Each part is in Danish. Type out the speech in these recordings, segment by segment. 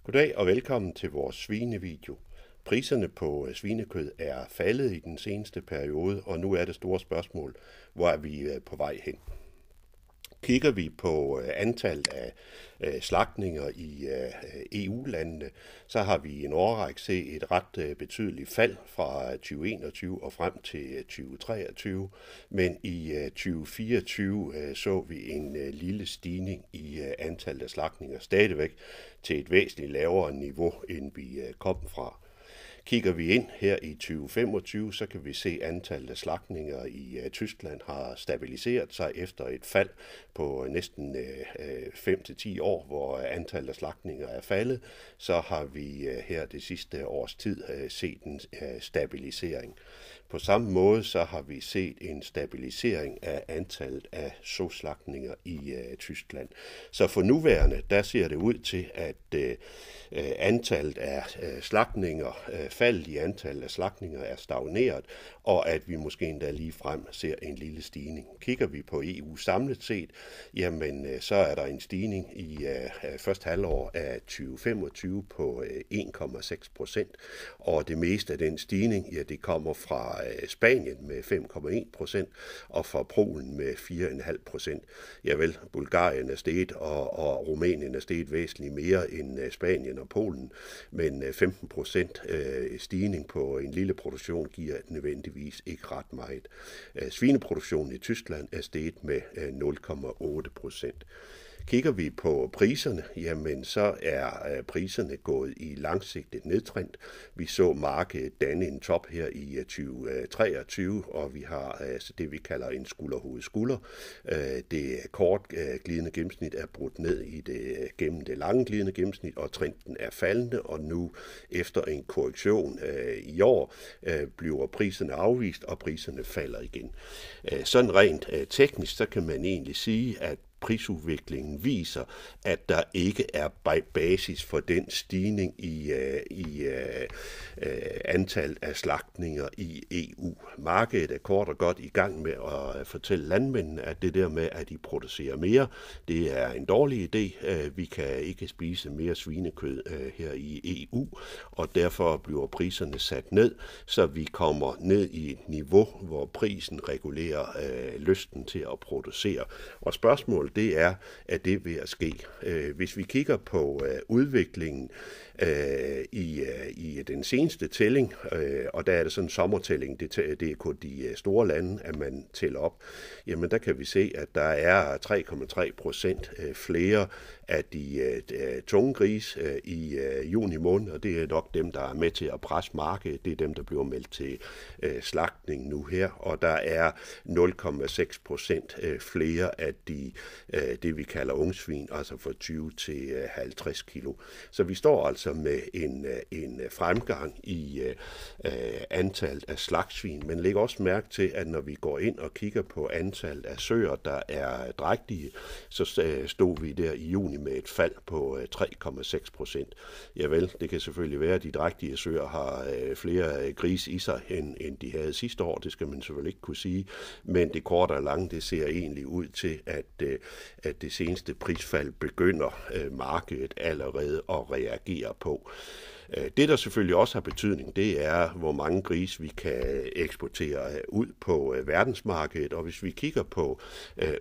Goddag og velkommen til vores svinevideo. Priserne på svinekød er faldet i den seneste periode, og nu er det store spørgsmål, hvor er vi på vej hen. Kigger vi på antallet af slagtninger i EU-landene, så har vi i en årrække set et ret betydeligt fald fra 2021 og frem til 2023, men i 2024 så vi en lille stigning i antallet af slagtninger, stadigvæk til et væsentligt lavere niveau, end vi kom fra. Kigger vi ind her i 2025, så kan vi se, at antallet af slagtninger i Tyskland har stabiliseret sig efter et fald på næsten 5-10 år, hvor antallet af slagtninger er faldet. Så har vi her det sidste års tid set en stabilisering. På samme måde så har vi set en stabilisering af antallet af soslagtninger i Tyskland. Så for nuværende, der ser det ud til, at antallet af slagtninger, faldet i antallet af slagtninger er stagneret, og at vi måske endda lige frem ser en lille stigning. Kigger vi på EU samlet set, jamen så er der en stigning i første halvår af 2025 på 1,6%, og det meste af den stigning, ja, det kommer fra Spanien med 5,1% og fra Polen med 4,5%. Javel, Bulgarien er steget, og Rumænien er steget væsentligt mere end Spanien og Polen, men 15% stigning på en lille produktion giver nødvendigvis ikke ret meget. Svineproduktionen i Tyskland er steget med 0,8%. Kigger vi på priserne, jamen så er priserne gået i langsigtet nedtrend. Vi så markedet danne en top her i 2023, og vi har det, vi kalder en skulder-hoved-skulder. Det kortglidende gennemsnit er brudt ned gennem det lange glidende gennemsnit, og trenden er faldende, og nu efter en korrektion i år bliver priserne afvist, og priserne falder igen. Sådan rent teknisk, så kan man egentlig sige, at prisudviklingen viser, at der ikke er basis for den stigning i antallet af slagtninger i EU. Markedet er kort og godt i gang med at fortælle landmændene, at det der med, at de producerer mere, det er en dårlig idé. Vi kan ikke spise mere svinekød her i EU, og derfor bliver priserne sat ned, så vi kommer ned i et niveau, hvor prisen regulerer lysten til at producere. Og spørgsmålet det er, at det ved at ske. Hvis vi kigger på udviklingen i den seneste tælling, og der er det sådan en sommertælling, det er kun de store lande, at man tæller op, jamen der kan vi se, at der er 3,3% flere af de tunge gris i juni måned, og det er nok dem, der er med til at presse markedet. Det er dem, der bliver meldt til slagtning nu her, og der er 0,6% flere af det, vi kalder ungsvin, altså fra 20 til 50 kilo. Så vi står altså med en fremgang i antallet af slagtsvin, men læg også mærke til, at når vi går ind og kigger på antallet af søer, der er drægtige, så stod vi der i juni med et fald på 3,6%. Javel, det kan selvfølgelig være, at de drægtige søer har flere grise i sig, end de havde sidste år. Det skal man selvfølgelig ikke kunne sige, men det korte og lange, det ser egentlig ud til, at det seneste prisfald begynder markedet allerede at reagere på. Det, der selvfølgelig også har betydning, det er, hvor mange grise vi kan eksportere ud på verdensmarkedet. Og hvis vi kigger på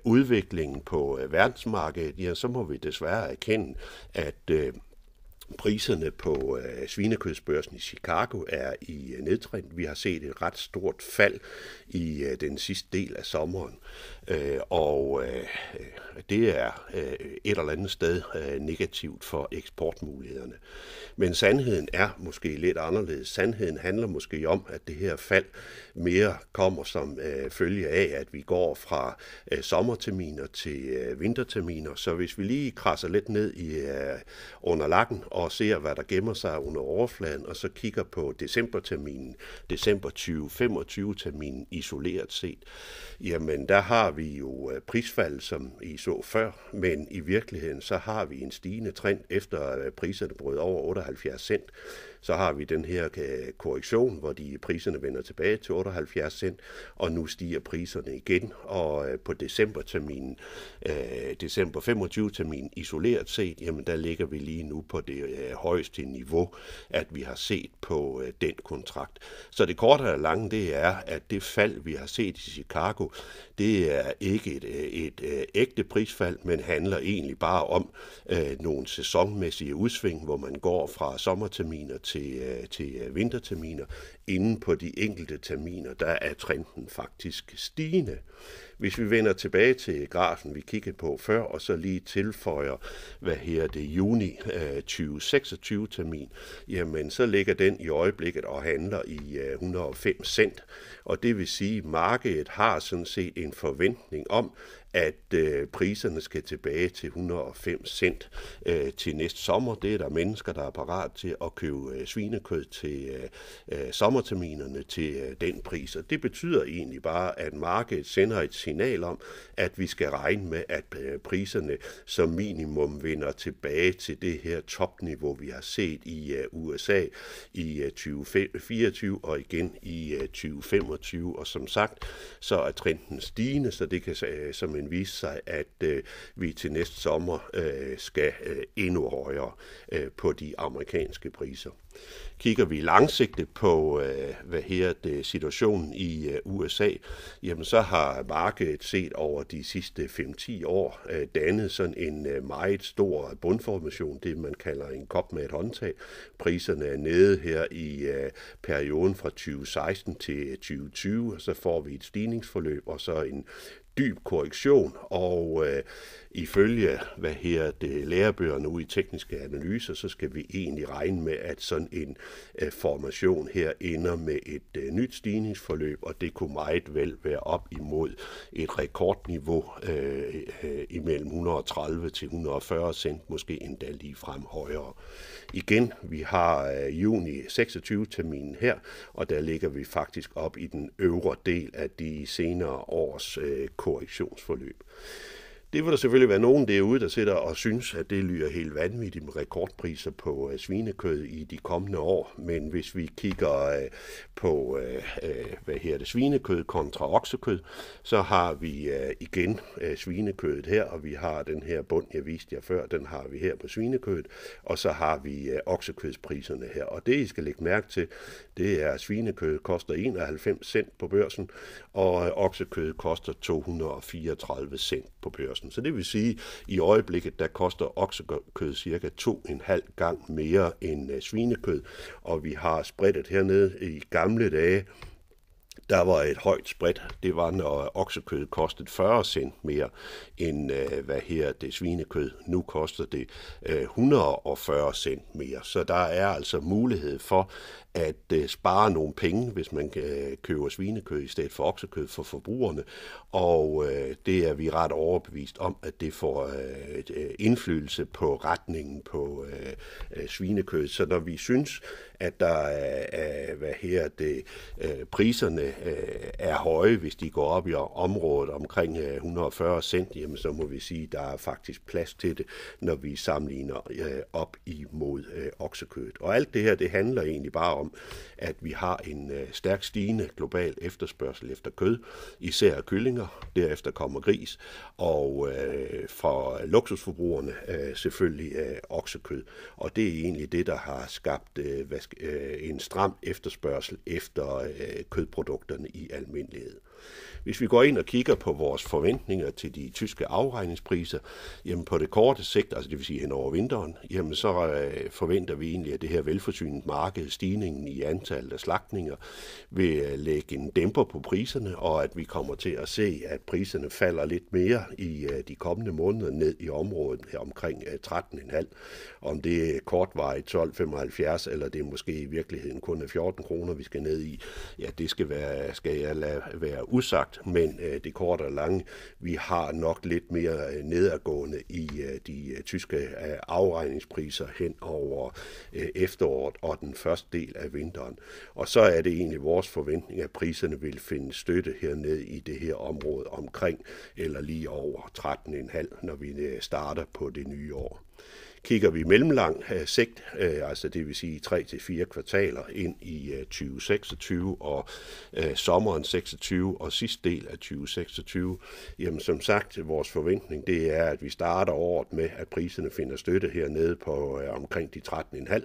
udviklingen på verdensmarkedet, ja, så må vi desværre erkende, at priserne på svinekødsbørsen i Chicago er i nedtrend. Vi har set et ret stort fald i den sidste del af sommeren, og det er et eller andet sted negativt for eksportmulighederne. Men sandheden er måske lidt anderledes. Sandheden handler måske om, at det her fald mere kommer som følge af, at vi går fra sommerterminer til vinterterminer. Så hvis vi lige krasser lidt ned under lakken og ser, hvad der gemmer sig under overfladen, og så kigger på december 2025-terminen isoleret set, jamen der har vi jo prisfald, som I så før, men i virkeligheden så har vi en stigende trend efter priserne brød over 78 cent. Så har vi den her korrektion, hvor priserne vender tilbage til 78 cent, og nu stiger priserne igen. Og på december-terminen, december 25-terminen isoleret set, jamen der ligger vi lige nu på det højeste niveau, at vi har set på den kontrakt. Så det korte og lange, det er, at det fald, vi har set i Chicago, det er ikke et ægte prisfald, men handler egentlig bare om nogle sæsonmæssige udsving, hvor man går fra sommerterminer til vinterterminer. Inden på de enkelte terminer, der er trenden faktisk stigende. Hvis vi vender tilbage til grafen, vi kiggede på før, og så lige tilføjer, juni 2026-termin, jamen så ligger den i øjeblikket og handler i 105 cent. Og det vil sige, at markedet har sådan set en forventning om, at priserne skal tilbage til 105 cent til næste sommer. Det er der mennesker, der er parat til at købe svinekød til sommerterminerne til den pris. Og det betyder egentlig bare, at markedet sender et signal om, at vi skal regne med, at priserne som minimum vender tilbage til det her topniveau, vi har set i USA i 2024 og igen i 2025. Og som sagt, så er trenden stigende, så det kan som en vise sig, at vi til næste sommer skal endnu højere på de amerikanske priser. Kigger vi langsigtet på situationen i USA, jamen så har markedet set over de sidste 5-10 år dannet sådan en meget stor bundformation, det man kalder en kop med et håndtag. Priserne er nede her i perioden fra 2016 til 2020, og så får vi et stigningsforløb og så en dyb korrektion, og ifølge lærebøgerne ude i tekniske analyser, så skal vi egentlig regne med, at sådan en formation her ender med et nyt stigningsforløb, og det kunne meget vel være op imod et rekordniveau imellem 130 til 140 cent, måske endda lige frem højere. Igen, vi har juni 26-terminen her, og der ligger vi faktisk op i den øvre del af de senere års korrektionsforløb. Det vil der selvfølgelig være nogen derude, der sidder og synes, at det lyder helt vanvittigt med rekordpriser på svinekød i de kommende år. Men hvis vi kigger på svinekød kontra oksekød, så har vi igen svinekødet her, og vi har den her bund, jeg viste jer før, den har vi her på svinekødet, og så har vi oksekødspriserne her. Og det, I skal lægge mærke til, det er, at svinekød koster 91 cent på børsen, og oksekød koster 234 cent på børsen. Så det vil sige, at i øjeblikket, der koster oksekød cirka 2,5 gang mere end svinekød, og vi har spredt hernede i gamle dage. Der var et højt spread. Det var, når oksekød kostede 40 cent mere end svinekød. Nu koster det 140 cent mere. Så der er altså mulighed for at spare nogle penge, hvis man køber svinekød i stedet for oksekød for forbrugerne. Og det er vi ret overbevist om, at det får indflydelse på retningen på svinekød. Så når vi synes, at der priserne er høje, hvis de går op i området omkring 140 cent, jamen så må vi sige, at der er faktisk plads til det, når vi sammenligner op imod oksekødet. Og alt det her, det handler egentlig bare om, at vi har en stærkt stigende global efterspørgsel efter kød, især kyllinger, derefter kommer gris, og for luksusforbrugerne selvfølgelig oksekød. Og det er egentlig det, der har skabt en stram efterspørgsel efter kødprodukterne i almindelighed. Hvis vi går ind og kigger på vores forventninger til de tyske afregningspriser, jamen på det korte sigt, altså det vil sige hen over vinteren, jamen så forventer vi egentlig, at det her velforsynet marked, stigningen i antallet af slagtninger, vil lægge en dæmper på priserne, og at vi kommer til at se, at priserne falder lidt mere i de kommende måneder ned i området her omkring 13,5. Om det er kortvarigt 12,75, eller det er måske i virkeligheden kun 14 kroner, vi skal ned i, ja, det skal jeg lade være usagt, men det korte og lange, vi har nok lidt mere nedadgående i de tyske afregningspriser hen over efteråret og den første del af vinteren. Og så er det egentlig vores forventning, at priserne vil finde støtte hernede i det her område omkring eller lige over 13,5, når vi starter på det nye år. Kigger vi mellemlang sigt, altså det vil sige 3-4 kvartaler ind i 2026 og sommeren 26 og sidste del af 2026, jamen som sagt, vores forventning det er, at vi starter året med, at priserne finder støtte hernede på omkring de 13,5,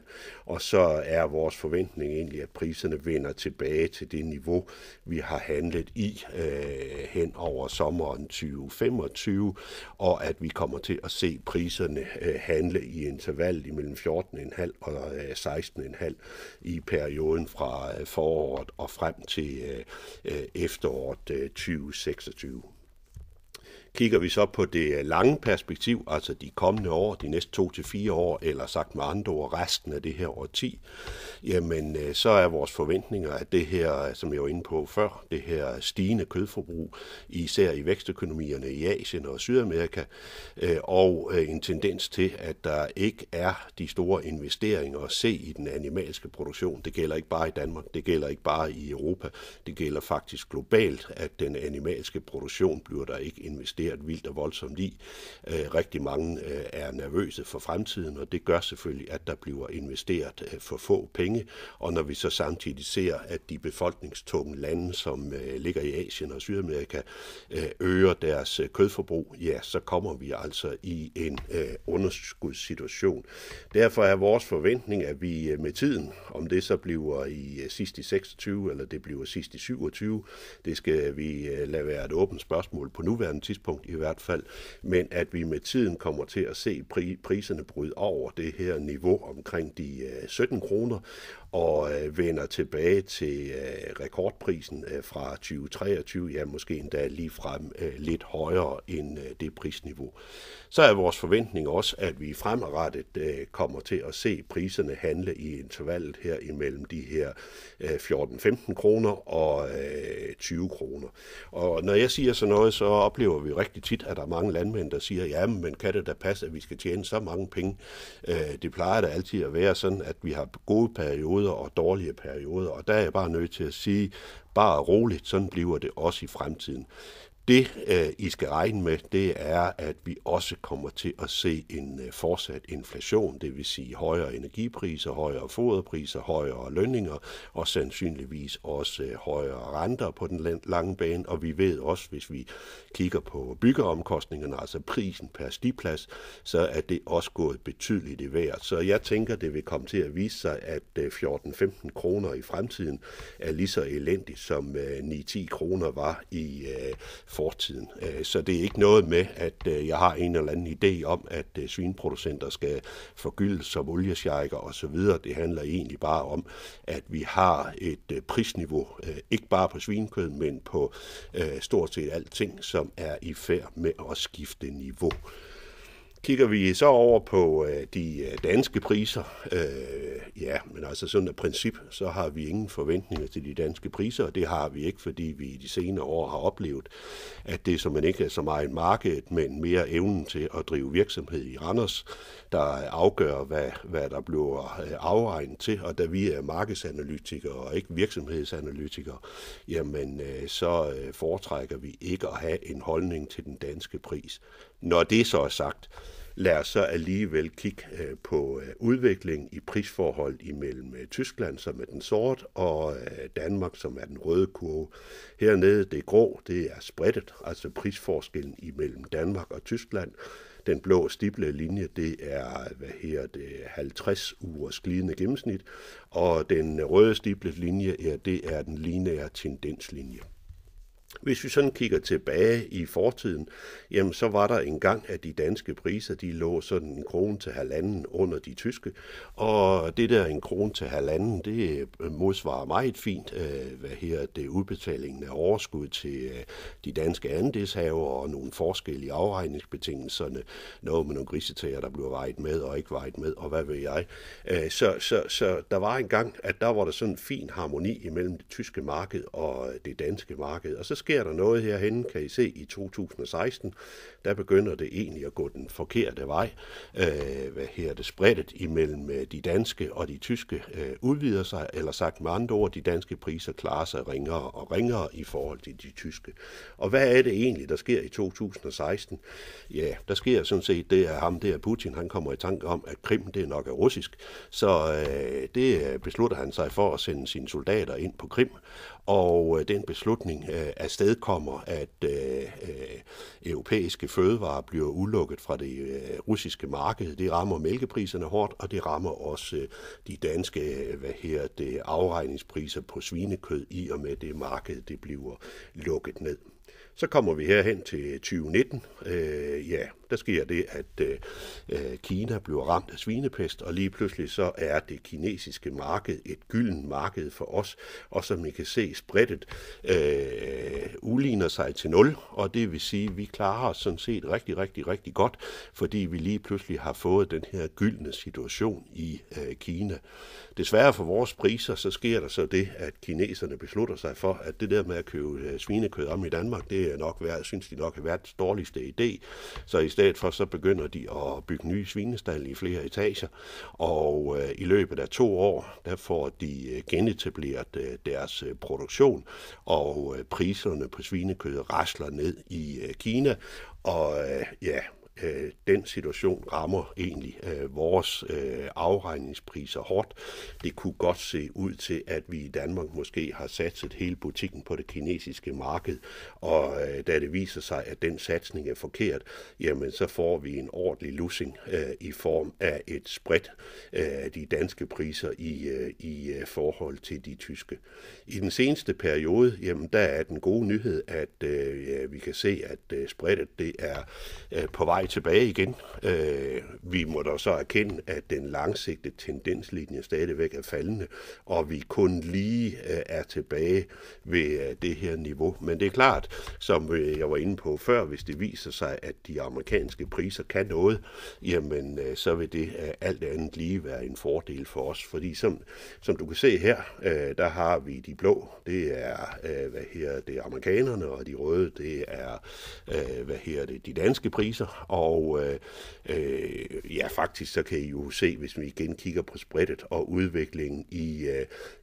og så er vores forventning egentlig, at priserne vender tilbage til det niveau, vi har handlet i hen over sommeren 2025, og at vi kommer til at se priserne handle i intervallet imellem 14,5 og 16,5 i perioden fra foråret og frem til efteråret 2026. Kigger vi så på det lange perspektiv, altså de kommende år, de næste 2-4 år, eller sagt med andre ord, resten af det her årti, jamen så er vores forventninger, at det her, som jeg var inde på før, det her stigende kødforbrug, især i vækstøkonomierne i Asien og Sydamerika, og en tendens til, at der ikke er de store investeringer at se i den animalske produktion. Det gælder ikke bare i Danmark, det gælder ikke bare i Europa, det gælder faktisk globalt, at den animalske produktion bliver der ikke investeret vildt og voldsomt i. Rigtig mange er nervøse for fremtiden, og det gør selvfølgelig, at der bliver investeret for få penge, og når vi så samtidig ser, at de befolkningstunge lande, som ligger i Asien og Sydamerika, øger deres kødforbrug, ja, så kommer vi altså i en underskudssituation. Derfor er vores forventning, at vi med tiden, om det så bliver i sidst i 26 eller det bliver sidst i 27, det skal vi lade være et åbent spørgsmål på nuværende tidspunkt i hvert fald, men at vi med tiden kommer til at se priserne bryde over det her niveau omkring de 17 kroner og vender tilbage til rekordprisen fra 2023, ja måske endda ligefrem lidt højere end det prisniveau. Så er vores forventning også, at vi fremadrettet kommer til at se priserne handle i intervallet her imellem de her 14-15 kroner og 20 kroner. Og når jeg siger sådan noget, så oplever vi rigtig tit, at der er mange landmænd, der siger, ja, men kan det da passe, at vi skal tjene så mange penge? Det plejer da altid at være sådan, at vi har gode perioder og dårlige perioder, og der er jeg bare nødt til at sige, bare roligt, sådan bliver det også i fremtiden. Det, I skal regne med, det er, at vi også kommer til at se en fortsat inflation, det vil sige højere energipriser, højere foderpriser, højere lønninger og sandsynligvis også højere renter på den lange bane. Og vi ved også, hvis vi kigger på byggeomkostningerne, altså prisen per stiplads, så er det også gået betydeligt i vejret. Så jeg tænker, det vil komme til at vise sig, at 14-15 kroner i fremtiden er lige så elendigt, som 9-10 kroner var i fortiden. Så det er ikke noget med, at jeg har en eller anden idé om, at svineproducenter skal forgyldes som oliesjejker osv. Det handler egentlig bare om, at vi har et prisniveau, ikke bare på svinekød, men på stort set alting, som er i færd med at skifte niveau. Kigger vi så over på de danske priser, ja, men altså sådan et princip, så har vi ingen forventninger til de danske priser, og det har vi ikke, fordi vi i de senere år har oplevet, at det som man ikke er så meget markedet, men mere evnen til at drive virksomhed i Randers, der afgør, hvad der bliver afregnet til, og da vi er markedsanalytikere og ikke virksomhedsanalytikere, jamen så foretrækker vi ikke at have en holdning til den danske pris. Når det så er sagt, lad os så alligevel kigge på udviklingen i prisforhold imellem Tyskland, som er den sorte, og Danmark, som er den røde kurve. Hernede, det grå, det er spreadet, altså prisforskellen imellem Danmark og Tyskland. Den blå stiplede linje, det er 50 ugers glidende gennemsnit, og den røde stiplede linje, ja, det er den lineære tendenslinje. Hvis vi sådan kigger tilbage i fortiden, jamen så var der en gang, at de danske priser, de lå sådan 1 krone til 1,5 under de tyske, og det der 1 krone til 1,5, det modsvarer meget fint, det udbetalingen af overskud til de danske andelshaver og nogle forskellige afregningsbetingelserne, noget med nogle grisetager, der blev vejet med og ikke vejet med, og hvad ved jeg. Så der var en gang, at der var der sådan en fin harmoni imellem det tyske marked og det danske marked, og så sker der noget herhenne, kan I se, i 2016. Der begynder det egentlig at gå den forkerte vej. Spreadet imellem de danske og de tyske udvider sig, eller sagt med andre ord, de danske priser klarer sig ringere og ringere i forhold til de tyske. Og hvad er det egentlig, der sker i 2016? Ja, der sker sådan set det, at ham der Putin, han kommer i tanke om, at Krim, det nok er russisk. Så det beslutter han sig for at sende sine soldater ind på Krim. Og den beslutning afstedkommer, at europæiske fødevarer bliver udelukket fra det russiske marked. Det rammer mælkepriserne hårdt, og det rammer også de danske afregningspriser på svinekød, i og med det marked, det bliver lukket ned. Så kommer vi herhen til 2019. Der sker det, at Kina bliver ramt af svinepest, og lige pludselig så er det kinesiske marked et gyldent marked for os. Og som I kan se, spreadet udligner sig til 0, og det vil sige, at vi klarer os sådan set rigtig, rigtig, rigtig godt, fordi vi lige pludselig har fået den her gyldne situation i Kina. Desværre for vores priser, så sker der så det, at kineserne beslutter sig for, at det der med at købe svinekød om i Danmark, det er synes de nok har været den dårligste idé. Så i stedet for, så begynder de at bygge nye svinestalde i flere etager, og i løbet af 2 år, der får de genetableret deres produktion, og priserne på svinekød rasler ned i Kina, og den situation rammer egentlig vores afregningspriser hårdt. Det kunne godt se ud til, at vi i Danmark måske har satset hele butikken på det kinesiske marked, og da det viser sig, at den satsning er forkert, jamen så får vi en ordentlig lussing i form af et spread af de danske priser i forhold til de tyske. I den seneste periode, jamen der er den gode nyhed, at vi kan se, at spreadet det er på vej tilbage igen. Vi må da så erkende, at den langsigtede tendenslinje stadigvæk er faldende, og vi kun lige er tilbage ved det her niveau. Men det er klart, som jeg var inde på før, hvis det viser sig, at de amerikanske priser kan noget, jamen så vil det alt andet lige være en fordel for os. Fordi som du kan se her, der har vi de blå, det er det er amerikanerne, og de røde, det er de danske priser. Og faktisk så kan I jo se, hvis vi igen kigger på spreadet og udviklingen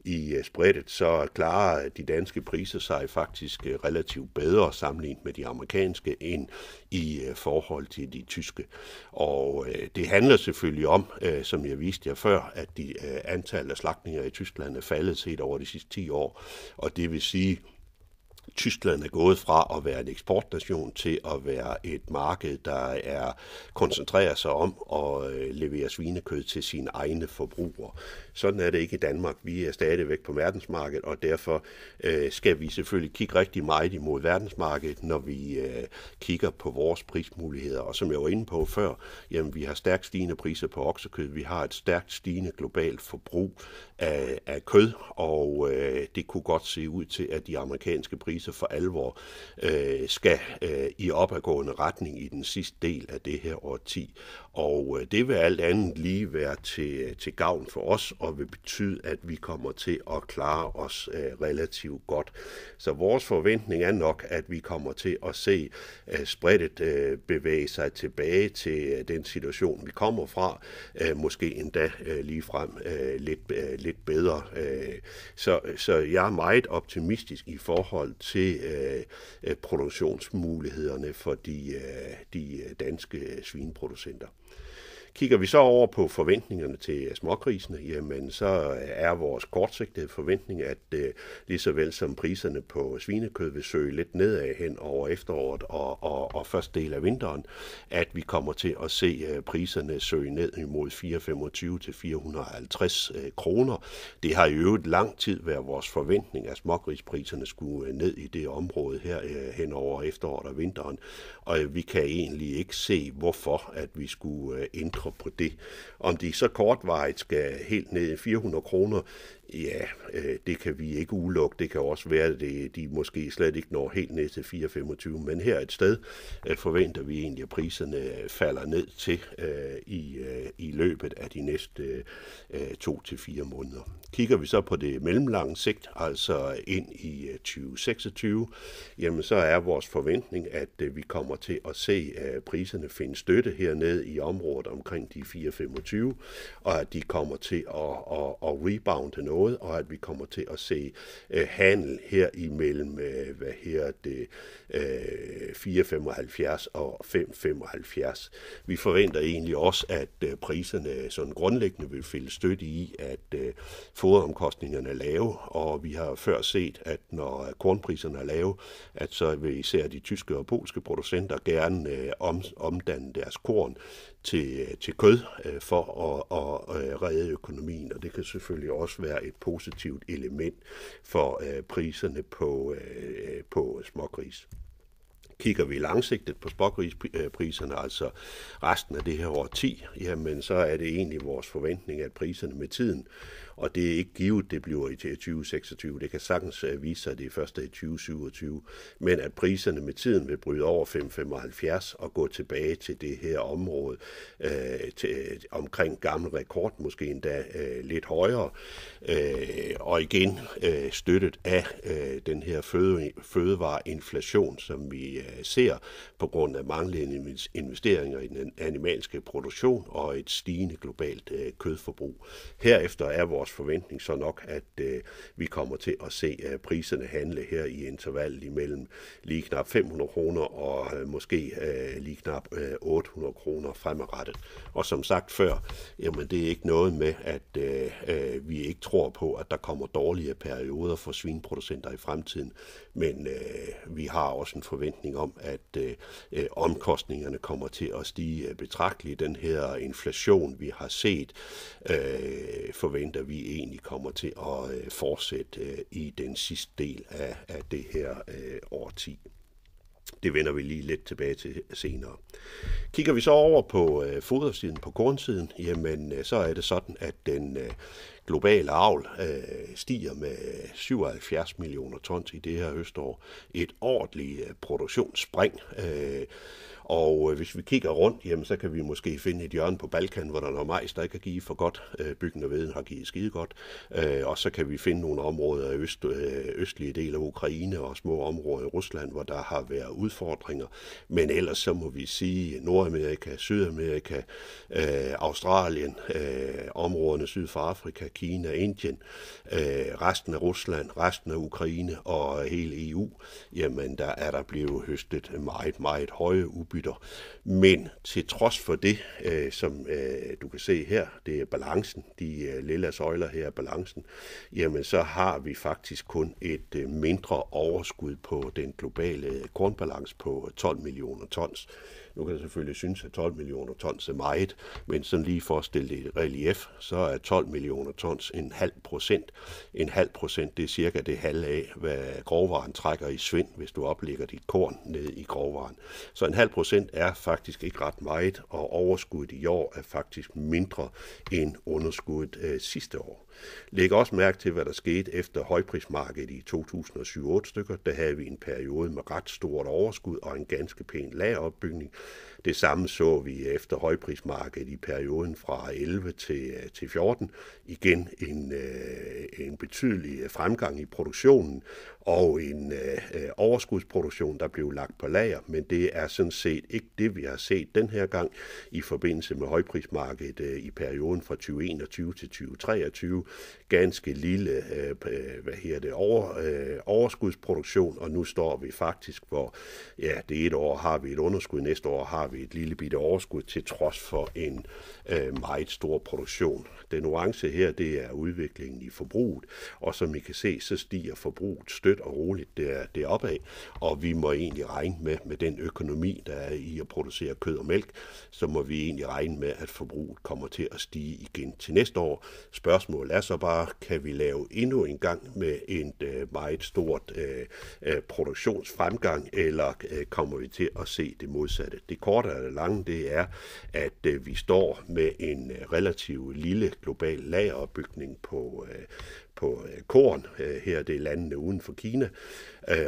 i spreadet, så klarer de danske priser sig faktisk relativt bedre sammenlignet med de amerikanske end i forhold til de tyske. Og det handler selvfølgelig om, som jeg viste jer før, at de antallet af slagtninger i Tyskland er faldet set over de sidste 10 år, og det vil sige, Tyskland er gået fra at være en eksportnation til at være et marked, der koncentrerer sig om at levere svinekød til sine egne forbrugere. Sådan er det ikke i Danmark. Vi er stadigvæk på verdensmarkedet, og derfor skal vi selvfølgelig kigge rigtig meget imod verdensmarkedet, når vi kigger på vores prismuligheder. Og som jeg var inde på før, jamen vi har stærkt stigende priser på oksekød. Vi har et stærkt stigende globalt forbrug af kød, og det kunne godt se ud til, at de amerikanske priser for alvor skal i opadgående retning i den sidste del af det her årti. Og det vil alt andet lige være til gavn for os, og vil betyde, at vi kommer til at klare os relativt godt. Så vores forventning er nok, at vi kommer til at se spreadet bevæge sig tilbage til den situation, vi kommer fra, måske endda ligefrem lidt bedre. Så jeg er meget optimistisk i forhold til produktionsmulighederne for de danske svineproducenter. Kigger vi så over på forventningerne til smågrisene, jamen så er vores kortsigtede forventning, at lige så vel som priserne på svinekød vil søge lidt nedad hen over efteråret og første del af vinteren, at vi kommer til at se priserne søge ned imod 425 til 450 kroner. Det har i øvrigt lang tid været vores forventning, at smågrispriserne skulle ned i det område her hen over efteråret og vinteren, og vi kan egentlig ikke se, hvorfor at vi skulle ændre sikre på det. Om de så kortvarigt skal helt ned i 400 kroner, ja, det kan vi ikke udelukke. Det kan også være, at de måske slet ikke når helt ned til 4,25. Men her et sted forventer vi egentlig, at priserne falder ned til i løbet af de næste 2 til 4 måneder. Kigger vi så på det mellemlange sigt, altså ind i 2026, jamen så er vores forventning, at vi kommer til at se priserne finde støtte hernede i området omkring de 4,25, og at de kommer til at rebounde noget, og at vi kommer til at se handel her imellem 4,75 og 5,75. Vi forventer egentlig også, at priserne sådan grundlæggende vil finde støtte i, at foderomkostningerne er lave, og vi har før set, at når kornpriserne er lave, at så vil især de tyske og polske producenter gerne omdanne deres korn til kød for at redde økonomien, og det kan selvfølgelig også være et positivt element for priserne på smågris. Kigger vi langsigtet på smågrispriserne, altså resten af det her årti, jamen så er det egentlig vores forventning, at priserne med tiden, og det er ikke givet, det bliver i 2026, det kan sagtens vise sig, at det er først i 2027, men at priserne med tiden vil bryde over 5,75 og gå tilbage til det her område omkring gammel rekord, måske endda lidt højere, og igen støttet af den her fødevareinflation, som vi ser på grund af manglende investeringer i den animalske produktion og et stigende globalt kødforbrug. Herefter er vores forventning så nok, at vi kommer til at se priserne handle her i intervallet imellem lige knap 500 kroner og måske lige knap 800 kroner fremadrettet. Og som sagt før, jamen det er ikke noget med, at vi ikke tror på, at der kommer dårlige perioder for svineproducenter i fremtiden, men vi har også en forventning om, at omkostningerne kommer til at stige betragteligt. Den her inflation, vi har set, forventer vi egentlig kommer til at fortsætte i den sidste del af det her årti. Det vender vi lige lidt tilbage til senere. Kigger vi så over på fodersiden, på kornsiden, jamen så er det sådan, at den globale avl stiger med 77 millioner tons i det her høstår. Et ordentligt produktionsspring. Og hvis vi kigger rundt, jamen, så kan vi måske finde et hjørne på Balkan, hvor der er noget majs, der ikke har givet for godt. Byggen og veden har givet skide godt. Og så kan vi finde nogle områder i østlige del af Ukraine og små områder i Rusland, hvor der har været udfordringer. Men ellers så må vi sige Nordamerika, Sydamerika, Australien, områderne syd for Afrika, Kina, Indien, resten af Rusland, resten af Ukraine og hele EU, jamen der er der blevet høstet meget, meget høje udbytter. Men til trods for det, som du kan se her, det er balancen, de lilla søjler her er balancen, jamen så har vi faktisk kun et mindre overskud på den globale kornbalance på 12 millioner tons. Nu kan jeg selvfølgelig synes, at 12 millioner tons er meget, men sådan lige for at stille det i relief, så er 12 millioner tons en halv procent. En halv procent, det er cirka det halve af, hvad grovvaren trækker i svind, hvis du oplægger dit korn ned i grovvaren. Så en halv procent er faktisk ikke ret meget, og overskuddet i år er faktisk mindre end underskuddet sidste år. Læg også mærke til, hvad der skete efter højprismarkedet i 2007-8 stykker. Der havde vi en periode med ret stort overskud og en ganske pæn lageropbygning. Det samme så vi efter højprismarkedet i perioden fra 11 til 14. Igen en betydelig fremgang i produktionen og en overskudsproduktion, der blev lagt på lager, men det er sådan set ikke det, vi har set den her gang i forbindelse med højprismarkedet i perioden fra 2021 til 2023. Ganske lille overskudsproduktion, og nu står vi faktisk, hvor ja, det et år har vi et underskud, næste år har vi et lille bitte overskud til trods for en meget stor produktion. Den orange her, det er udviklingen i forbruget, og som I kan se, så stiger forbruget støt og roligt deropad, og vi må egentlig regne med den økonomi, der er i at producere kød og mælk, så må vi egentlig regne med, at forbruget kommer til at stige igen til næste år. Spørgsmålet er så bare, kan vi lave endnu en gang med en meget stort produktionsfremgang, eller kommer vi til at se det modsatte? Det korte og det lange, det er, at vi står med en relativt lille global lageropbygning på korn. Her det er landene uden for Kina,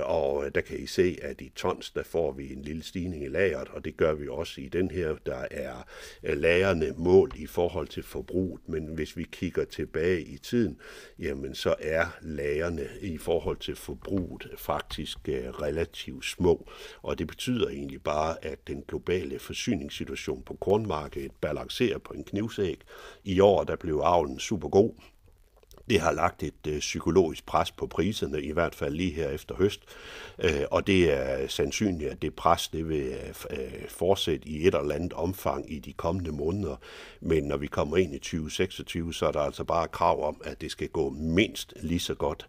og der kan I se, at i tons, der får vi en lille stigning i lageret, og det gør vi også i den her. Der er lagrene målt i forhold til forbruget, men hvis vi kigger tilbage i tiden, jamen så er lagrene i forhold til forbruget faktisk relativt små, og det betyder egentlig bare, at den globale forsyningssituation på kornmarkedet balancerer på en knivsæg. I år, der blev avlen super god. Det har lagt et psykologisk pres på priserne, i hvert fald lige her efter høst, og det er sandsynligt, at det pres det vil fortsætte i et eller andet omfang i de kommende måneder. Men når vi kommer ind i 2026, så er der altså bare krav om, at det skal gå mindst lige så godt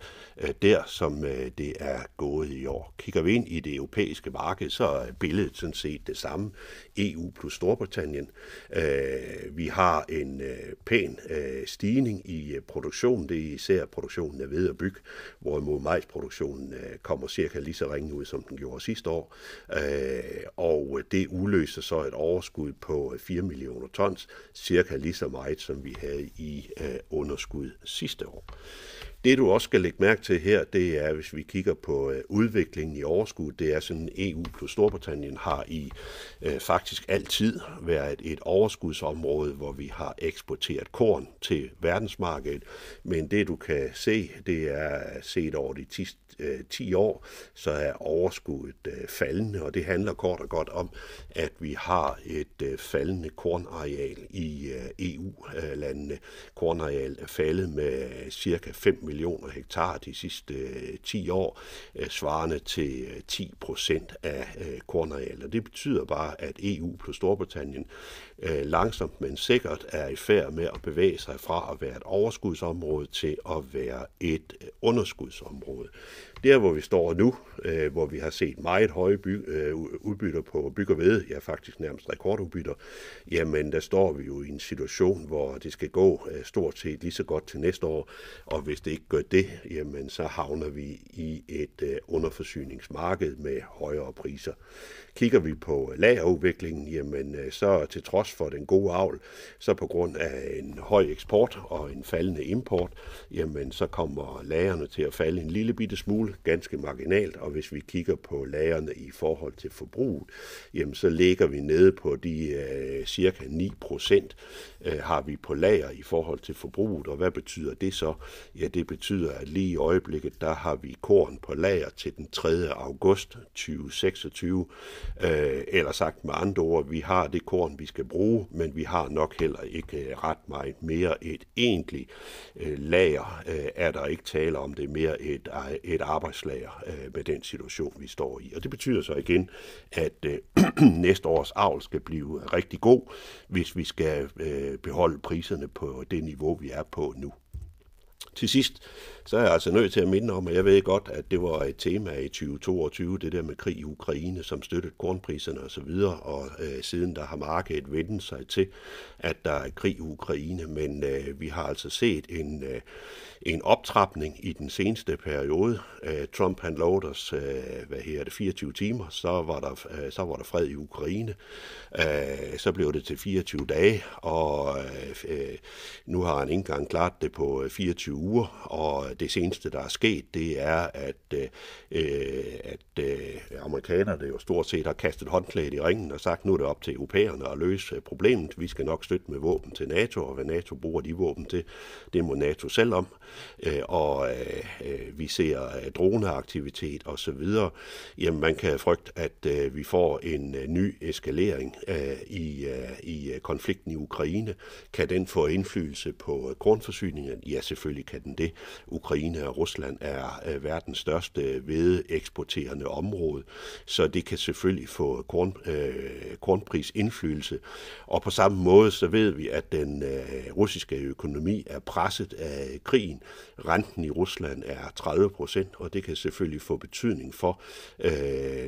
der, som det er gået i år. Kigger vi ind i det europæiske marked, så er billedet sådan set det samme. EU plus Storbritannien. Vi har en pæn stigning i produktionen. Det er især produktionen af hvede og byg, hvorimod majsproduktionen kommer cirka lige så ringe ud, som den gjorde sidste år. Og det udløser så et overskud på 4 millioner tons, cirka lige så meget, som vi havde i underskud sidste år. Det du også skal lægge mærke til her, det er, hvis vi kigger på udviklingen i overskud, det er sådan, EU plus Storbritannien har i faktisk altid været et overskudsområde, hvor vi har eksporteret korn til verdensmarkedet. Men det du kan se, det er set over de 10 år, så er overskuddet faldende, og det handler kort og godt om, at vi har et faldende kornareal i EU-landene. Kornareal er faldet med cirka 5 millioner hektar de sidste 10 år, svarende til 10% af kornarealet. Det betyder bare, at EU plus Storbritannien langsomt, men sikkert er i færd med at bevæge sig fra at være et overskudsområde til at være et underskudsområde. Der, hvor vi står nu, hvor vi har set meget høje udbytter på byg og hvede, ja faktisk nærmest rekordudbytter, jamen der står vi jo i en situation, hvor det skal gå stort set lige så godt til næste år, og hvis det ikke gør det, jamen så havner vi i et underforsyningsmarked med højere priser. Kigger vi på lagerudviklingen, jamen så til trods for den gode avl, så på grund af en høj eksport og en faldende import, jamen så kommer lagrene til at falde en lille bitte smule, ganske marginalt, og hvis vi kigger på lagrene i forhold til forbruget, jamen så ligger vi nede på de cirka 9% har vi på lager i forhold til forbruget, og hvad betyder det så? Ja, det betyder, at lige i øjeblikket, der har vi korn på lager til den 3. august 2026, eller sagt med andre ord, vi har det korn, vi skal bruge, men vi har nok heller ikke ret meget mere et egentligt lager, er der ikke tale om, det er mere et arbejdslager med den situation, vi står i. Og det betyder så igen, at næste års avl skal blive rigtig god, hvis vi skal beholde priserne på det niveau, vi er på nu. Til sidst, så er jeg altså nødt til at minde om, at jeg ved godt, at det var et tema i 2022, det der med krig i Ukraine, som støttede kornpriserne osv., og siden der har markedet vendt sig til, at der er krig i Ukraine, men vi har altså set en optrapning i den seneste periode. Trump han lovede os 24 timer, så var der fred i Ukraine. Så blev det til 24 dage, og nu har han ikke engang klart det på 24 uger, og det seneste, der er sket, det er, at amerikanerne jo stort set har kastet håndklædet i ringen og sagt, nu er det op til europæerne at løse problemet. Vi skal nok støtte med våben til NATO, og hvad NATO bruger de våben til, det må NATO selv om. Og vi ser droneaktivitet og så videre. Jamen, man kan frygte, at vi får en ny eskalering i konflikten i Ukraine. Kan den få indflydelse på kornforsyningen? Ja, selvfølgelig kan den det. Ukraine og Rusland er verdens største hvedeeksporterende område, så det kan selvfølgelig få kornprisindflydelse. Og på samme måde så ved vi, at den russiske økonomi er presset af krigen. Renten i Rusland er 30%, og det kan selvfølgelig få betydning for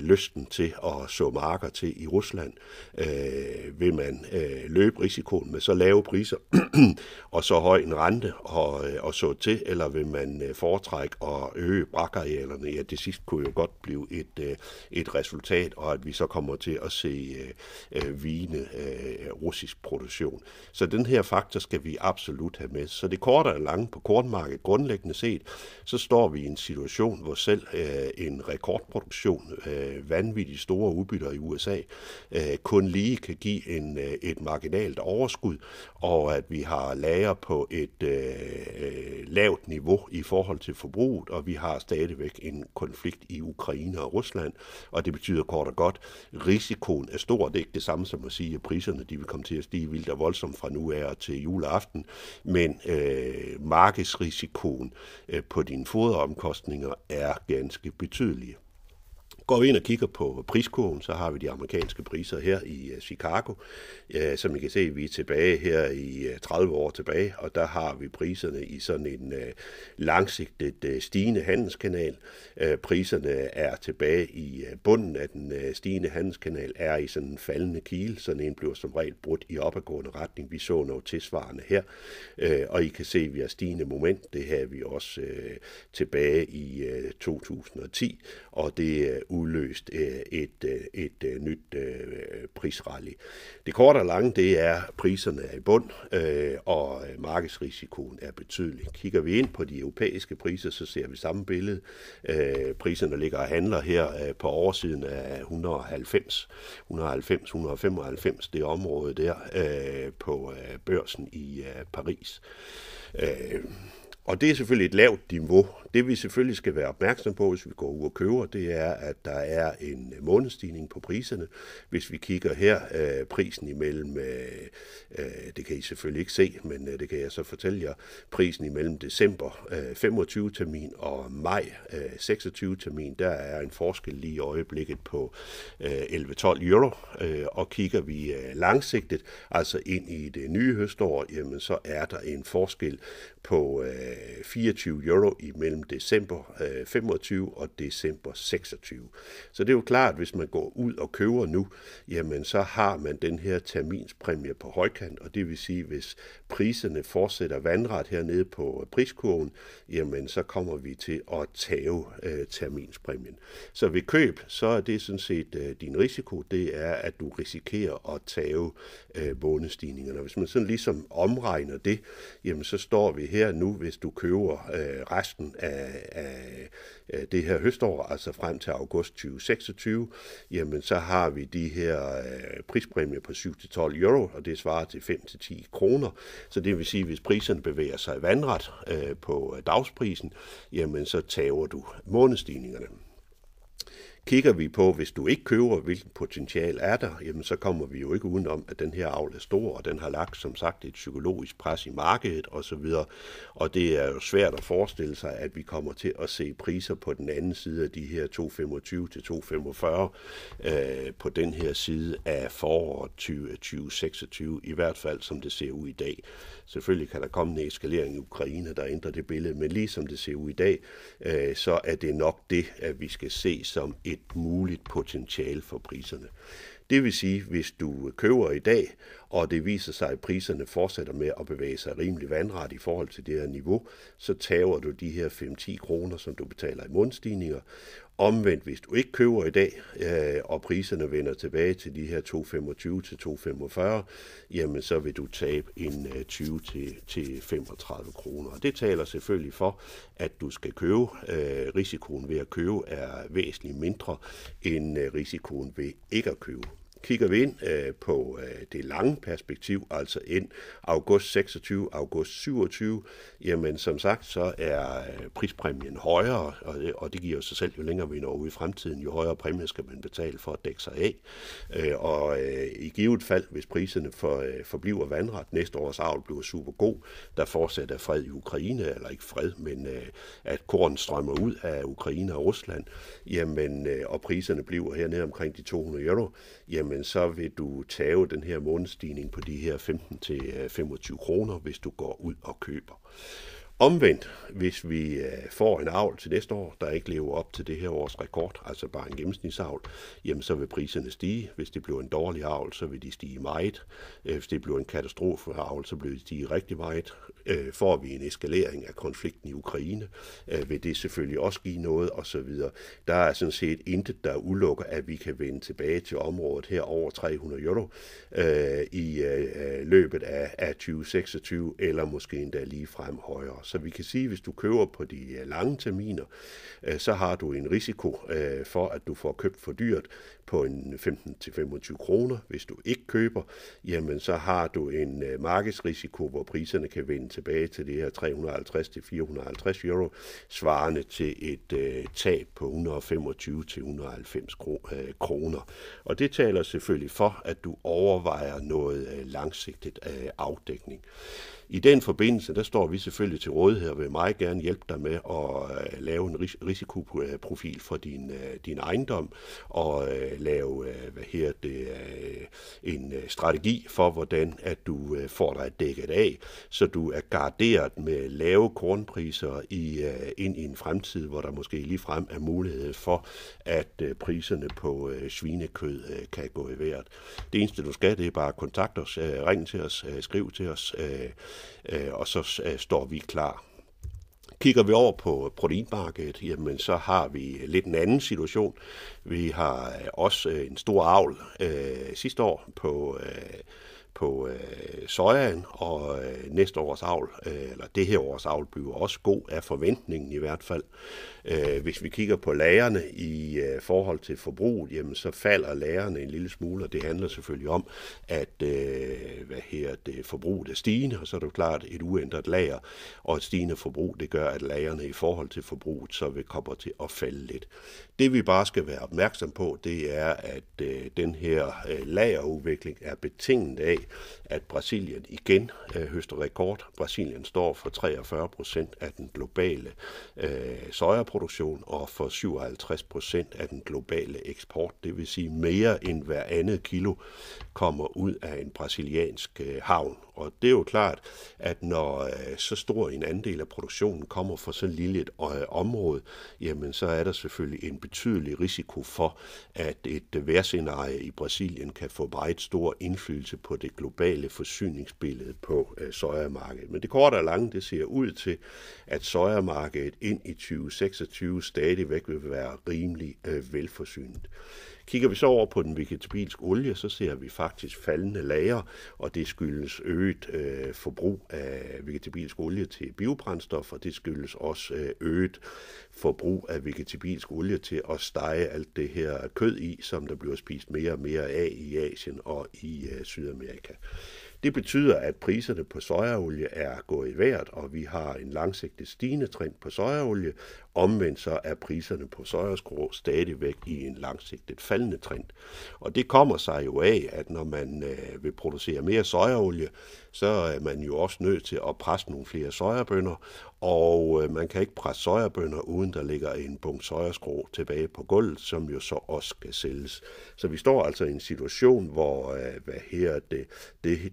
lysten til at så marker til i Rusland. Vil man løbe risikoen med så lave priser og så høj en rente og så stå til, eller vil man foretrække at øge brakarealerne? Ja, det sidste kunne jo godt blive et resultat, og at vi så kommer til at se vigende russisk produktion. Så den her faktor skal vi absolut have med. Så det korte og lange på kornmarkedet grundlæggende set, så står vi i en situation, hvor selv en rekordproduktion, vanvittigt store udbytter i USA, kun lige kan give et marginalt overskud, og at vi har lager på et lavt niveau i forhold til forbruget, og vi har stadigvæk en konflikt i Ukraine og Rusland, og det betyder kort og godt, risikoen er stor. Det er ikke det samme som at sige, at priserne de vil komme til at stige vildt og voldsomt fra nu af til juleaften, men markedsrisikoen på dine foderomkostninger er ganske betydelige. Går vi ind og kigger på priskurven, så har vi de amerikanske priser her i Chicago. Som I kan se, vi er tilbage her i 30 år tilbage, og der har vi priserne i sådan en langsigtet stigende handelskanal. Priserne er tilbage i bunden af den stigende handelskanal, er i sådan en faldende kile, sådan en bliver som regel brudt i opadgående retning. Vi så noget tilsvarende her, og I kan se, at vi har stigende moment. Det har vi også tilbage i 2010, og det udløst et nyt prisrally. Det korte og lange, det er, at priserne er i bund, og markedsrisikoen er betydelig. Kigger vi ind på de europæiske priser, så ser vi samme billede. Priserne ligger og handler her på oversiden af 190, 195, det område der på børsen i Paris. Og det er selvfølgelig et lavt niveau. Det vi selvfølgelig skal være opmærksom på, hvis vi går ud og køber, det er, at der er en månedsstigning på priserne. Hvis vi kigger her, prisen imellem, det kan I selvfølgelig ikke se, men det kan jeg så fortælle jer, prisen imellem december 25 termin og maj 26 termin, der er en forskel lige i øjeblikket på 11-12 euro. Og kigger vi langsigtet, altså ind i det nye høstår, jamen så er der en forskel på 24 euro imellem december 25 og december 26. Så det er jo klart, at hvis man går ud og køber nu, jamen så har man den her terminspræmie på højkant, og det vil sige, hvis priserne fortsætter vandret hernede på priskurven, jamen så kommer vi til at tage terminspræmien. Så ved køb, så er det sådan set din risiko, det er, at du risikerer at tage månedsstigningerne. Hvis man sådan ligesom omregner det, jamen så står vi her nu, hvis du køber resten af det her høstår, altså frem til august 2026, jamen så har vi de her prispræmier på 7-12 euro, og det svarer til 5-10 kroner. Så det vil sige, at hvis priserne bevæger sig vandret på dagsprisen, jamen så tager du månedsstigningerne. Kigger vi på, hvis du ikke køber, hvilket potentiale er der, jamen så kommer vi jo ikke udenom, at den her avl er stor, og den har lagt, som sagt, et psykologisk pres i markedet osv. Og det er jo svært at forestille sig, at vi kommer til at se priser på den anden side af de her 2,25-2,45 på den her side af foråret 2026, i hvert fald som det ser ud i dag. Selvfølgelig kan der komme en eskalering i Ukraine, der ændrer det billede, men lige som det ser ud i dag, så er det nok det, at vi skal se som et muligt potentiale for priserne. Det vil sige, hvis du køber i dag, og det viser sig, at priserne fortsætter med at bevæge sig rimelig vandret i forhold til det her niveau, så tager du de her 5-10 kroner, som du betaler i månedsstigninger. Omvendt, hvis du ikke køber i dag, og priserne vender tilbage til de her 2,25-2,45, jamen så vil du tabe en 20-35 kroner. Det taler selvfølgelig for, at du skal købe. Risikoen ved at købe er væsentligt mindre end risikoen ved ikke at købe. Kigger vi ind på det lange perspektiv, altså ind august 26, august 27, jamen som sagt, så er prispræmien højere, og det giver sig selv, jo længere vi når ud i fremtiden, jo højere præmie skal man betale for at dække sig af. Og i givet fald, hvis priserne forbliver vandret, næste års avl bliver super god, der fortsætter fred i Ukraine, eller ikke fred, men at korn strømmer ud af Ukraine og Rusland, jamen, og priserne bliver hernede omkring de 200 euro, jamen så vil du tage den her månedsstigning på de her 15-25 kroner, hvis du går ud og køber. Omvendt, hvis vi får en avl til næste år, der ikke lever op til det her års rekord, altså bare en gennemsnitsavl, jamen så vil priserne stige. Hvis det bliver en dårlig avl, så vil de stige meget. Hvis det bliver en katastrofeavl, så vil de stige rigtig meget. Får vi en eskalering af konflikten i Ukraine, vil det selvfølgelig også give noget osv. Der er sådan set intet, der udelukker, at vi kan vende tilbage til området her over 300 euro i løbet af 2026, eller måske endda lige frem højere. Så vi kan sige, at hvis du køber på de lange terminer, så har du en risiko for, at du får købt for dyrt på en 15-25 kroner. Hvis du ikke køber, jamen så har du en markedsrisiko, hvor priserne kan vende tilbage til det her 350-450 euro, svarende til et tab på 125-190 kroner. Og det taler selvfølgelig for, at du overvejer noget langsigtet afdækning. I den forbindelse, der står vi selvfølgelig til rådighed og vil meget gerne hjælpe dig med at lave en risikoprofil for din ejendom og lave en strategi for, hvordan at du får dig dækket af, så du er garderet med lave kornpriser ind i en fremtid, hvor der måske ligefrem er mulighed for, at priserne på svinekød kan gå i vejret. Det eneste du skal, det er bare kontakte os, ring til os, skriv til os, og så står vi klar. Kigger vi over på proteinmarkedet, jamen så har vi lidt en anden situation. Vi har også en stor avl sidste år på sojaen, og næste års avl, eller det her års avl, bliver også god af forventningen i hvert fald. Hvis vi kigger på lagrene i forhold til forbruget, jamen så falder lagrene en lille smule, og det handler selvfølgelig om, at forbruget er stigende, og så er det jo klart et uændret lager, og et stigende forbrug, det gør, at lagrene i forhold til forbruget så vil komme til at falde lidt. Det vi bare skal være opmærksom på, det er, at den her lagerudvikling er betinget af, at Brasilien igen høster rekord. Brasilien står for 43% af den globale sojaproduktion og for 57% af den globale eksport. Det vil sige mere end hver andet kilo kommer ud af en brasiliansk havn. Og det er jo klart, at når så stor en andel af produktionen kommer fra så lille et område, jamen så er der selvfølgelig en betydelig risiko for, at et vejrscenarie i Brasilien kan få meget stor indflydelse på det globale forsyningsbillede på sojamarkedet. Men det korte og lange, det ser ud til, at sojamarkedet ind i 2026 stadigvæk vil være rimelig velforsynet. Kigger vi så over på den vegetabilske olie, så ser vi faktisk faldende lager, og det skyldes øget forbrug af vegetabilsk olie til biobrændstof, og det skyldes også øget forbrug af vegetabilsk olie til at stege alt det her kød i, som der bliver spist mere og mere af i Asien og i Sydamerika. Det betyder, at priserne på sojaolie er gået i vejret, og vi har en langsigtet stigende trend på sojaolie. Omvendt så er priserne på sojaskrå stadigvæk i en langsigtet faldende trend. Og det kommer sig jo af, at når man vil producere mere sojaolie, så er man jo også nødt til at presse nogle flere sojabønner, og man kan ikke presse sojabønner, uden der ligger en bunke sojaskrå tilbage på gulvet, som jo så også skal sælges. Så vi står altså i en situation, hvor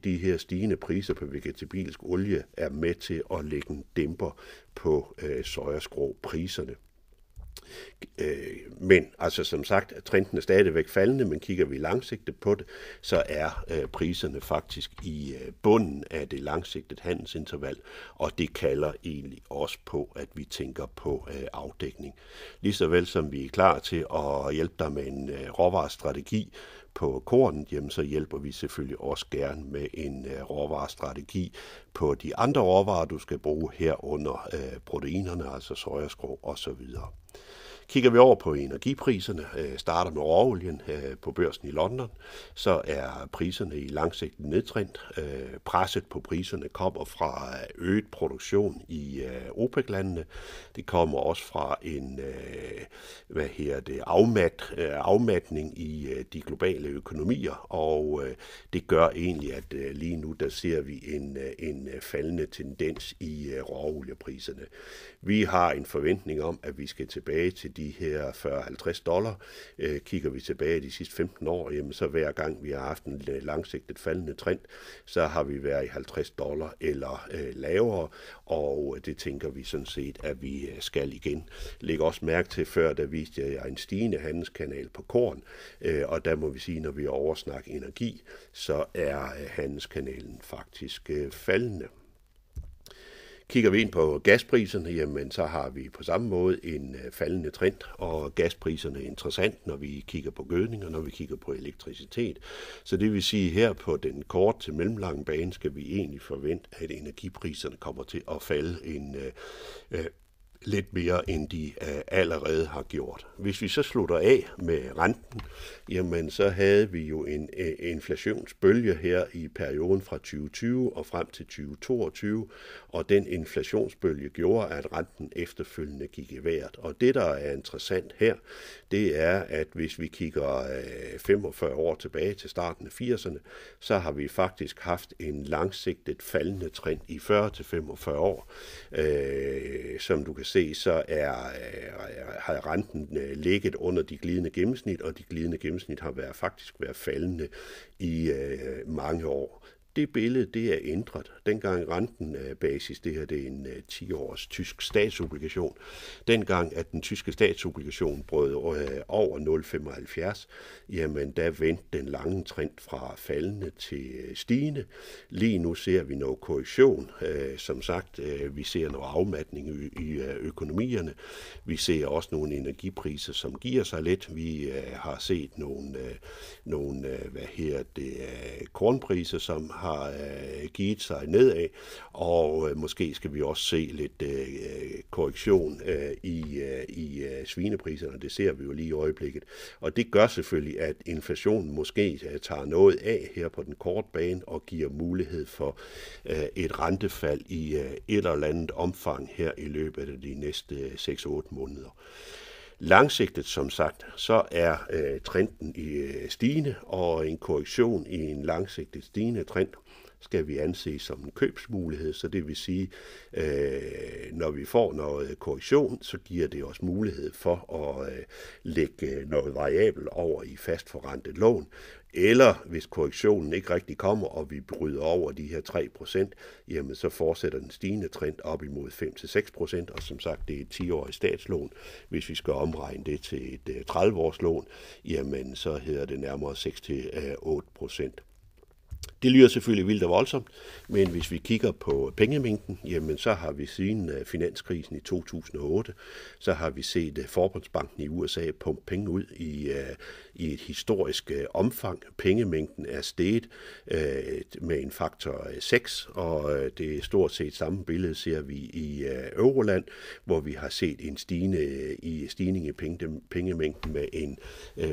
de her stigende priser på vegetabilsk olie er med til at lægge en dæmper på sojaskråpriserne. Men altså som sagt, trenden er stadigvæk faldende, men kigger vi langsigtet på det, så er priserne faktisk i bunden af det langsigtede handelsinterval, og det kalder egentlig også på, at vi tænker på afdækning. Ligesåvel som vi er klar til at hjælpe dig med en råvarestrategi på kornet, jamen så hjælper vi selvfølgelig også gerne med en råvarestrategi på de andre råvarer, du skal bruge herunder proteinerne, altså sojaskrå osv. Kigger vi over på energipriserne, starter med råolien på børsen i London, så er priserne i langsigtet nedtrend. Presset på priserne kommer fra øget produktion i OPEC-landene. Det kommer også fra en afmatning i de globale økonomier, og det gør egentlig, at lige nu der ser vi en faldende tendens i råoliepriserne. Vi har en forventning om, at vi skal tilbage til de her $40-50. Kigger vi tilbage de sidste 15 år, jamen så hver gang vi har haft en langsigtet faldende trend, så har vi været i $50 eller lavere, og det tænker vi sådan set, at vi skal igen. Læg også mærke til, før der viste jeg en stigende handelskanal på korn, og der må vi sige, når vi oversnakker energi, så er handelskanalen faktisk faldende. Kigger vi ind på gaspriserne, jamen så har vi på samme måde en faldende trend, og gaspriserne er interessant, når vi kigger på gødning og når vi kigger på elektricitet. Så det vil sige, her på den kort til mellemlange bane skal vi egentlig forvente, at energipriserne kommer til at falde lidt mere, end de allerede har gjort. Hvis vi så slutter af med renten, jamen så havde vi jo en inflationsbølge her i perioden fra 2020 og frem til 2022, og den inflationsbølge gjorde, at renten efterfølgende gik i vejret. Og det, der er interessant her, det er, at hvis vi kigger 45 år tilbage til starten af 80'erne, så har vi faktisk haft en langsigtet faldende trend i 40-45 år. Som du kan se, så har renten ligget under de glidende gennemsnit, og de glidende gennemsnit har faktisk været faldende i mange år. Det billede, det er ændret. Dengang renten basis, det her det er en 10-års tysk statsobligation. Dengang, at den tyske statsobligation brød over 0,75, jamen der vendte den lange trend fra faldende til stigende. Lige nu ser vi noget korrektion. Som sagt, vi ser noget afmatning i økonomierne. Vi ser også nogle energipriser, som giver sig lidt. Vi har set nogle kornpriser, som har givet sig nedad, og måske skal vi også se lidt korrektion i svinepriserne. Det ser vi jo lige i øjeblikket. Og det gør selvfølgelig, at inflationen måske tager noget af her på den korte bane og giver mulighed for et rentefald i et eller andet omfang her i løbet af de næste 6-8 måneder. Langsigtet, som sagt, så er trenden i stigende, og en korrektion i en langsigtet stigende trend skal vi anse som en købsmulighed, så det vil sige, når vi får noget korrektion, så giver det os mulighed for at lægge noget variabel over i fast forrentet lån, eller hvis korrektionen ikke rigtig kommer, og vi bryder over de her 3%, jamen så fortsætter den stigende trend op imod 5-6%, og som sagt, det er et 10-årigt statslån. Hvis vi skal omregne det til et 30-års lån, jamen så hedder det nærmere 6-8%. Det lyder selvfølgelig vildt og voldsomt, men hvis vi kigger på pengemængden, jamen så har vi siden finanskrisen i 2008, så har vi set Forbundsbanken i USA pumpe penge ud i et historisk omfang. Pengemængden er steget med en faktor 6, og det er stort set samme billede ser vi i Euroland, hvor vi har set en stigning i pengemængden med en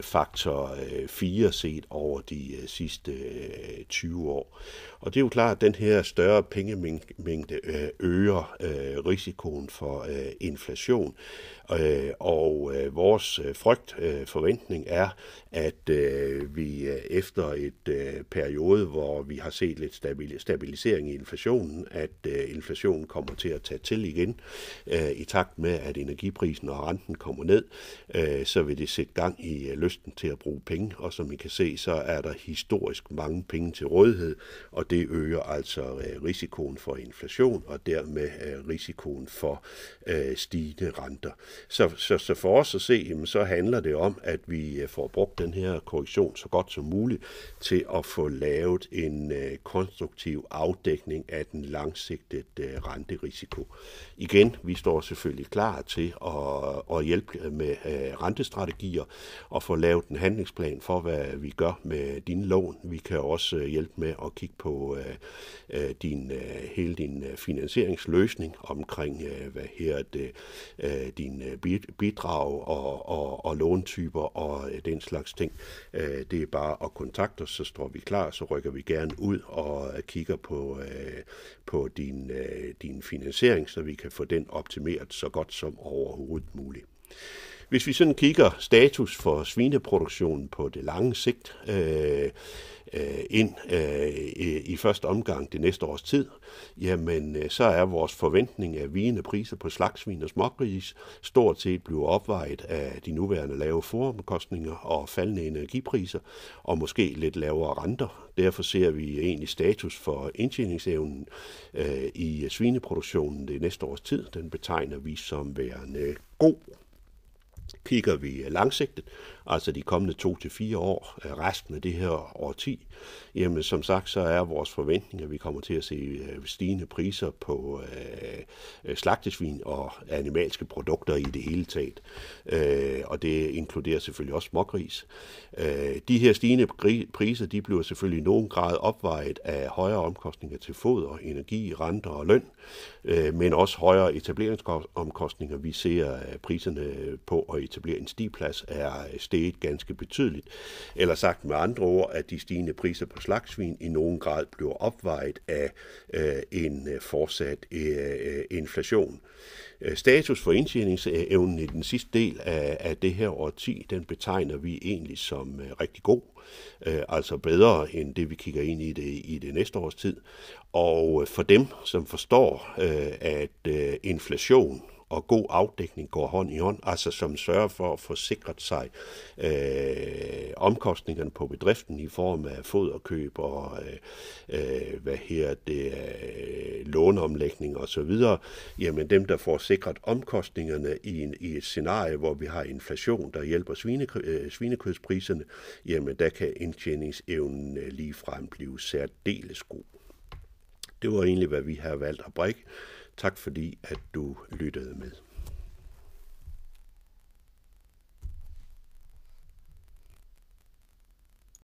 faktor 4 set over de sidste 20 år. Og det er jo klart, at den her større pengemængde øger risikoen for inflation. Og vores forventning er, at vi efter et periode, hvor vi har set lidt stabilisering i inflationen, at inflationen kommer til at tage til igen i takt med, at energiprisen og renten kommer ned, så vil det sætte gang i lysten til at bruge penge, og som I kan se, så er der historisk mange penge til rådighed, og det øger altså risikoen for inflation, og dermed risikoen for stigende renter. Så for os at se, jamen, så handler det om, at vi får brugt den her korrektion så godt som muligt til at få lavet en konstruktiv afdækning af den langsigtede renterisiko. Igen, vi står selvfølgelig klar til at hjælpe med rentestrategier og få lavet en handlingsplan for, hvad vi gør med dine lån. Vi kan også hjælpe med at kigge på hele din finansieringsløsning omkring din bidrag og låntyper og den slags ting. Det er bare at kontakte os, så står vi klar, så rykker vi gerne ud og kigger på din finansiering, så vi kan få den optimeret så godt som overhovedet muligt. Hvis vi sådan kigger status for svineproduktionen på det lange sigt i første omgang det næste års tid, jamen så er vores forventning af vigende priser på slagtsvin og smågris stort set bliver opvejet af de nuværende lave foderomkostninger og faldende energipriser, og måske lidt lavere renter. Derfor ser vi egentlig status for indtjeningsevnen i svineproduktionen det næste års tid. Den betegner vi som værende god. Kigger vi langsigtet, altså de kommende 2 til 4 år, resten af det her årti, jamen som sagt, så er vores forventning, at vi kommer til at se stigende priser på slagtesvin og animalske produkter i det hele taget. Og det inkluderer selvfølgelig også smågris. De her stigende priser, de bliver selvfølgelig i nogen grad opvejet af højere omkostninger til foder, energi, renter og løn, men også højere etableringsomkostninger. Vi ser, at priserne på at etablere en stiplads er steget ganske betydeligt. Eller sagt med andre ord, at de stigende priser på slagtsvin i nogen grad bliver opvejet af en fortsat inflation. Status for indtjeningsevnen i den sidste del af det her årti, den betegner vi egentlig som rigtig god, altså bedre end det, vi kigger ind i det næste års tid. Og for dem, som forstår, at inflation og god afdækning går hånd i hånd, altså som sørger for at få sikret sig omkostningerne på bedriften i form af foderkøb og låneomlægning og så videre, jamen dem, der får sikret omkostningerne i et scenarie, hvor vi har inflation, der hjælper svinekødspriserne, jamen der kan indtjeningsevnen ligefrem blive særdeles god. Det var egentlig, hvad vi har valgt at brække. Tak fordi, at du lyttede med.